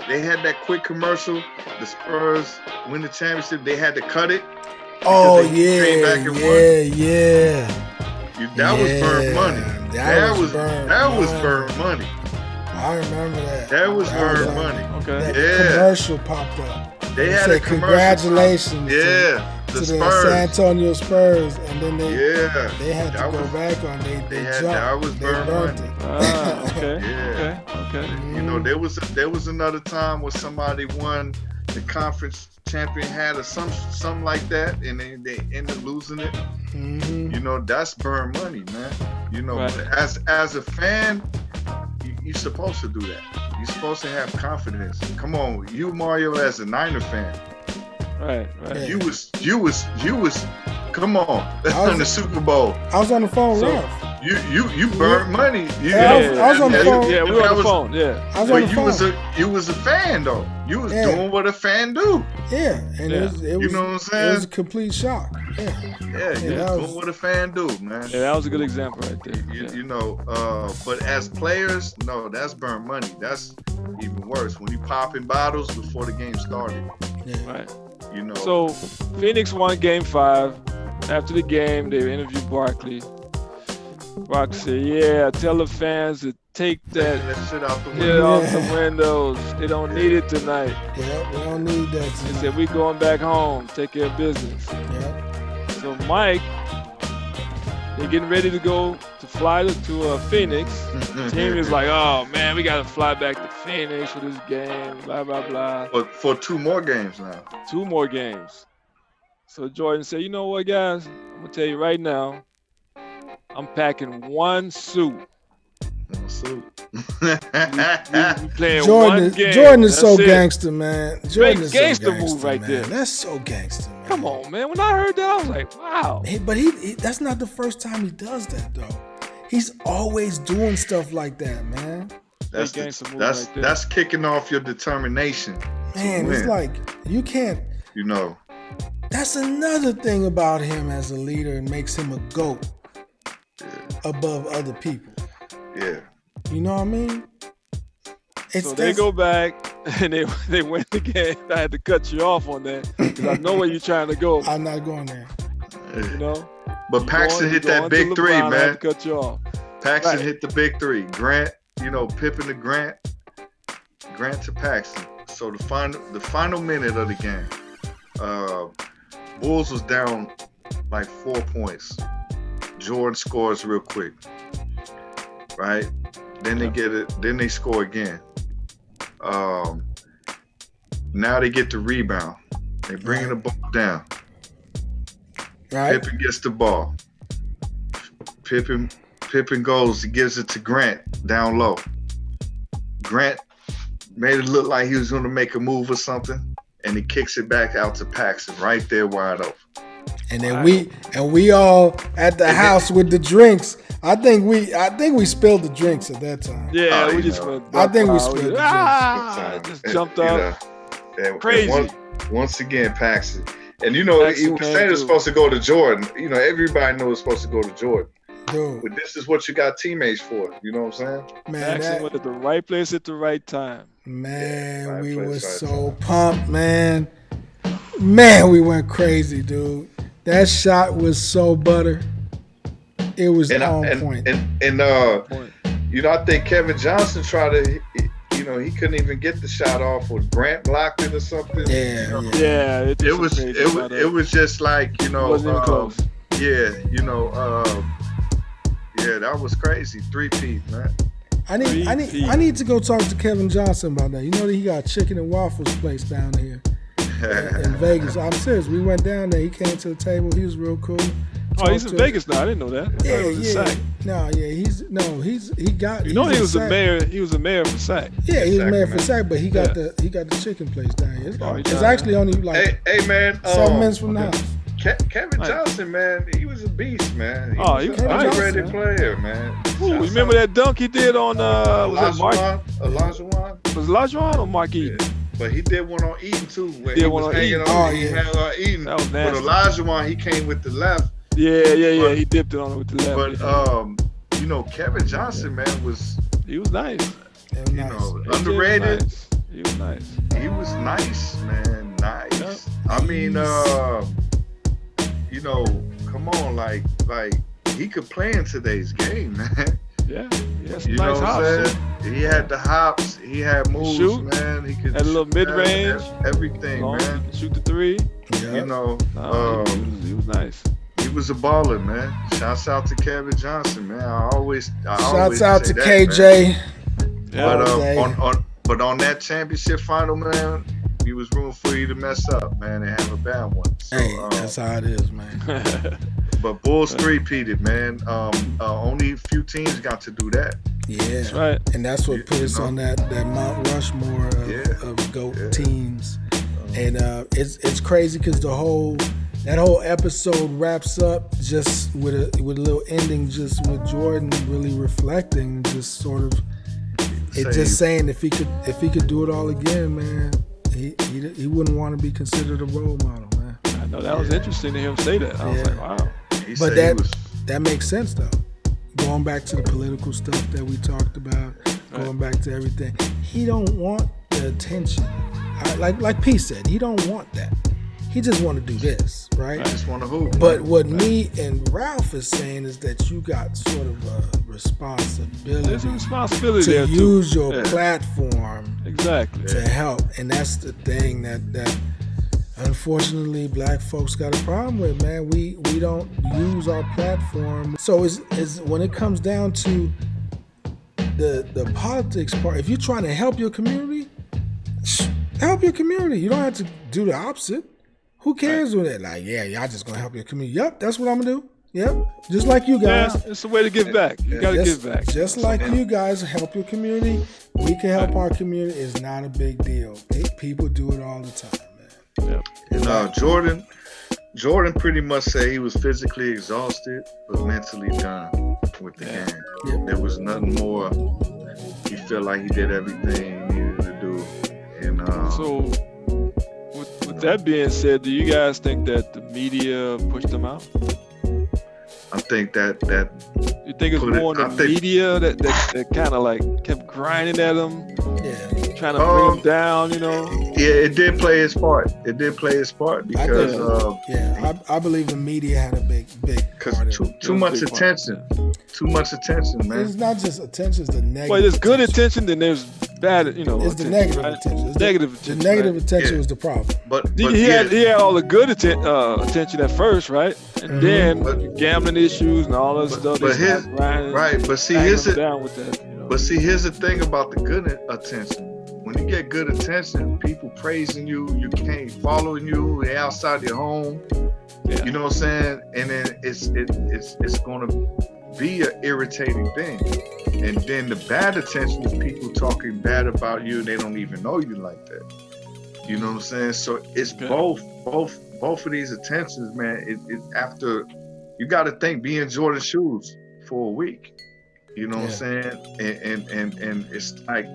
they had that quick commercial. The Spurs win the championship. They had to cut it. Oh They came back and won. yeah. That was burnt money. That was burnt burnt money. I remember that. That was Burn like- Money. Okay. That Yeah. commercial popped up. They had said a commercial. congratulations Yeah, to the the Spurs. San Antonio Spurs, and then they Yeah, had to that go was- back on they had- jumped. that was they Burn burnt Money. it. Ah, okay. Yeah. Okay. You know, there was another time where somebody won the conference champion had or something like that, and they ended up losing it. Mhm. You know, that's Burn Money, man. You know, Right. as a fan, you're supposed to do that. You're supposed to have confidence. Come on, you Mario as a Niner fan. Right. Yeah. You was come on was- in the Super Bowl. I was on the phone with So- Ralph. You burnt money. You, Yeah, I was on the phone. Yeah, we were that on the was- phone. Yeah. I was But on the you phone. was a fan though. You was Yeah. doing what a fan do. Yeah, and Yeah. it was You know what I'm it was saying? a complete shock. Yeah, Yeah, you that was was- doing what a fan do, man. Yeah, that was a good example right there. Yeah. You know, but as players, no, that's burnt money. That's even worse when you popping bottles before the game started. yeah. Right. You know, So Phoenix won Game 5. After the game, they interviewed Barkley. Barkley said, "Yeah, tell the fans to take that that shit out the hit window. off the windows. They don't need it tonight." Yeah, we don't need that. He Tonight. said, "We going back home, take care of business." Yeah, So Mike, they're getting ready to go to fly to Phoenix. The team is like, "Oh man, we got to fly back to Phoenix for this game." Blah blah blah. But for 2 more games now. 2 more games. So Jordan said, "You know what, guys? I'm gonna tell you right now. I'm packing one suit. No suit. We playing Jordan, one game. Jordan is so That's it. gangster, man. Jordan is gangster so move gangster, right man. there. That's so gangster, man. Come on, man. When I heard that, I was like, wow. But he that's not the first time he does that though. He's always doing stuff like that, man. That's Big gangster move that's right there. that's kicking off your determination. Man, it's win. like you can't. You know. That's another thing about him as a leader and makes him a GOAT above other people. Yeah. You know what I mean? So they go back and they win the game. I had to cut you off on that because I know where you're trying to go. I'm not going there. You know. But You Paxton going- hit you that going big to 3, LeBron, I had man. to cut you off. Paxton Right. hit the big 3. Grant, you know, Pippen to Grant. Grant to Paxton. So the final minute of the game, Bulls was down like 4 points. Jordan scores real quick. Right? Then they get it, then they score again. Now they get the rebound. They bringing the ball down. Right? Pippen gets the ball. Pippen goes, he gives it to Grant down low. Grant made it look like he was going to make a move or something, and he kicks it back out to Paxton right there wide open. And then we all at the house with the drinks. I think we spilled the drinks at that time. Yeah, Oh, we you just know. went. I think we buck split wild. the Ah, just jumped up. Crazy. Once again, Paxton. And you know, Paxton he was came saying it was through. supposed to go to Jordan. You know, everybody knew it was supposed to go to Jordan. Dude, But this is what you got teammates for. You know what I'm saying? man, Paxton went at the right place at the right time. man, Right we place, were right so pumped, man. Man, we went crazy, dude. That shot was so butter. It was on point. Point. You know, I think Kevin Johnson tried to, you know, he couldn't even get the shot off, or Grant blocked it or something. Yeah, yeah. Yeah, It was just like, you know, wasn't even close. yeah, you know, yeah, that was crazy. 3-peat, man. I need to go talk to Kevin Johnson about that. You know that he got a chicken and waffles place down here in Vegas. I'm serious. We went down there. He came to the table. He was real cool. Oh, he's Talked in to- Vegas now. I didn't know that. I thought Yeah, it was in yeah. Sac. No, yeah, he got. You know, he's he was in a Sac. mayor. He was a mayor for Sac. Yeah, he was Sac, mayor for man. Sac, but he got Yeah. the chicken place down here. It's, Oh, he it's does, actually only like Hey, man. 7 minutes from the okay. house. Kevin Nice. Johnson, man, he was a beast, man. He Oh, was he an was nice, underrated man. player, man. Ooh, you remember that dunk he did on was that Mark? Elijah Wan? Was Olajuwon or Mark Yeah. Eaton? But he did one on Eaton too. Where Did he one was on hanging Eaton. on. Oh, He yeah. had Eaton. That was But nasty. Elijah Wan, he came with the left. Yeah. But- He dipped it on it with the left. But you know, Kevin Johnson, man, was He was nice. It was you nice. know AJ was underrated. nice. He was nice. He was nice, man. Nice. Yeah. I mean, you know, come on, like he could play in today's game, man. Yeah, he had some You nice know what hops. I'm saying? He had the hops. He had moves, shoot. man. He could Had a little shoot, mid-range. everything, Long as he man. can shoot the three. Yeah. You know, He was nice. he was a baller, man. Shouts out to Kevin Johnson, man. I always Shouts out say to that, KJ. Yeah. But on that championship final, man, he was room for you to mess up, man, and have a bad one. So, Hey, that's how it is, man. but Bulls three-peated, man. Only a few teams got to do that. Yeah, That's right. and that's what put us on that Mount Rushmore of GOAT teams. And it's crazy because that whole episode wraps up just with a little ending, just with Jordan really reflecting, just sort of saying if he could do it all again, man, he wouldn't want to be considered a role model, man. I know that was interesting to him say that. I was like, wow. But that makes sense though. Going back to the political stuff that we talked about, going back to everything, he don't want the attention. Like P said, he don't want that. He just want to do this, right? I just want to hoop. But what me and Ralph is saying is that you got sort of a responsibility. There's a responsibility to there too. use your platform Exactly. to help, and that's the thing that unfortunately black folks got a problem with, man. We don't use our platform. So is when it comes down to the politics part, if you're trying to help your community, help your community. You don't have to do the opposite. Who cares with it? Like, yeah, y'all just gonna help your community. Yep, that's what I'm gonna do. Yep, just like you guys. Yeah, it's a way to give back. You got to give back. Just like you guys help your community, we can help our community. It's not a big deal. People do it all the time, man. Yep. And Jordan pretty much said he was physically exhausted, but mentally done with the game. Yep. There was nothing more. He felt like he did everything he needed to do. And So, with that being said, do you guys think that the media pushed him out? I think that You think it's more the media that kind of like kept grinding at him, trying to bring him down, you know? Yeah, it did play its part. Because I believe the media had a big part. Too much attention. Too much attention, man. It's not just attention; it's the negative. Well, there's good attention, then there's bad, you know. It's the negative right? attention. It's negative attention. The negative right? attention was the problem. But he had all the good attention at first, right? And then gambling issues and all that stuff. But see, here's the thing about the good attention. When you get good attention, people praising you, you can't following you, they outside your home. Yeah. You know what I'm saying? And then it's gonna be an irritating thing. And then the bad attention is people talking bad about you, they don't even know you like that. You know what I'm saying? So it's both of these attentions, man. It after you got to think, be in Jordan's shoes for a week. You know what I'm saying? And it's like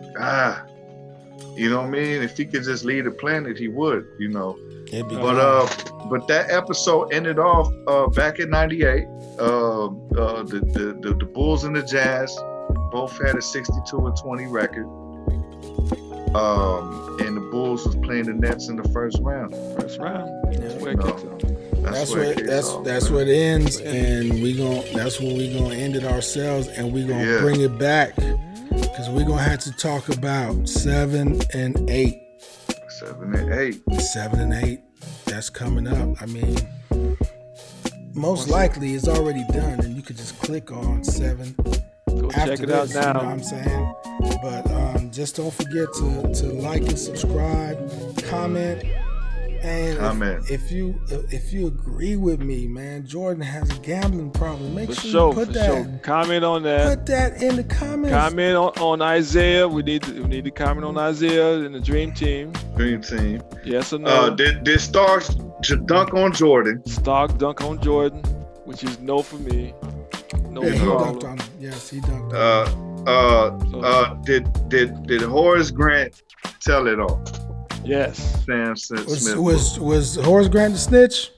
you know what I mean? If he could just leave the planet, he would. You know. But that episode ended off back in '98. The Bulls and the Jazz both had a 62-20 record. And the Bulls was playing the Nets in the first round. That's where it kicks off. That's where it ends, and that's when we gonna end it ourselves, and we gonna bring it back because we're gonna have to talk about 7 and 8. 7 and 8. 7 and 8. That's coming up. I mean, most likely it's already done, and you could just click on 7. Go check it out now. You know what I'm saying? But just don't forget to like and subscribe, comment, and if you agree with me, man, Jordan has a gambling problem. Make sure you put that. Comment on that. Put that in the comments. Comment on Isaiah. We need to comment on Isaiah and the Dream Team. Dream Team. Yes or no? Did Stark dunk on Jordan? Stark dunk on Jordan, which is no for me. No he problem. dunked on him. Yes, he dunked on him. Did Horace Grant tell it all? Yes. Sam Smith. Was Horace Grant the snitch?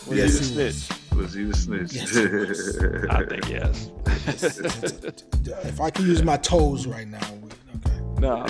Was he the snitch? Was he the snitch? Yes, I think yes. If I could use my toes right now, okay. No.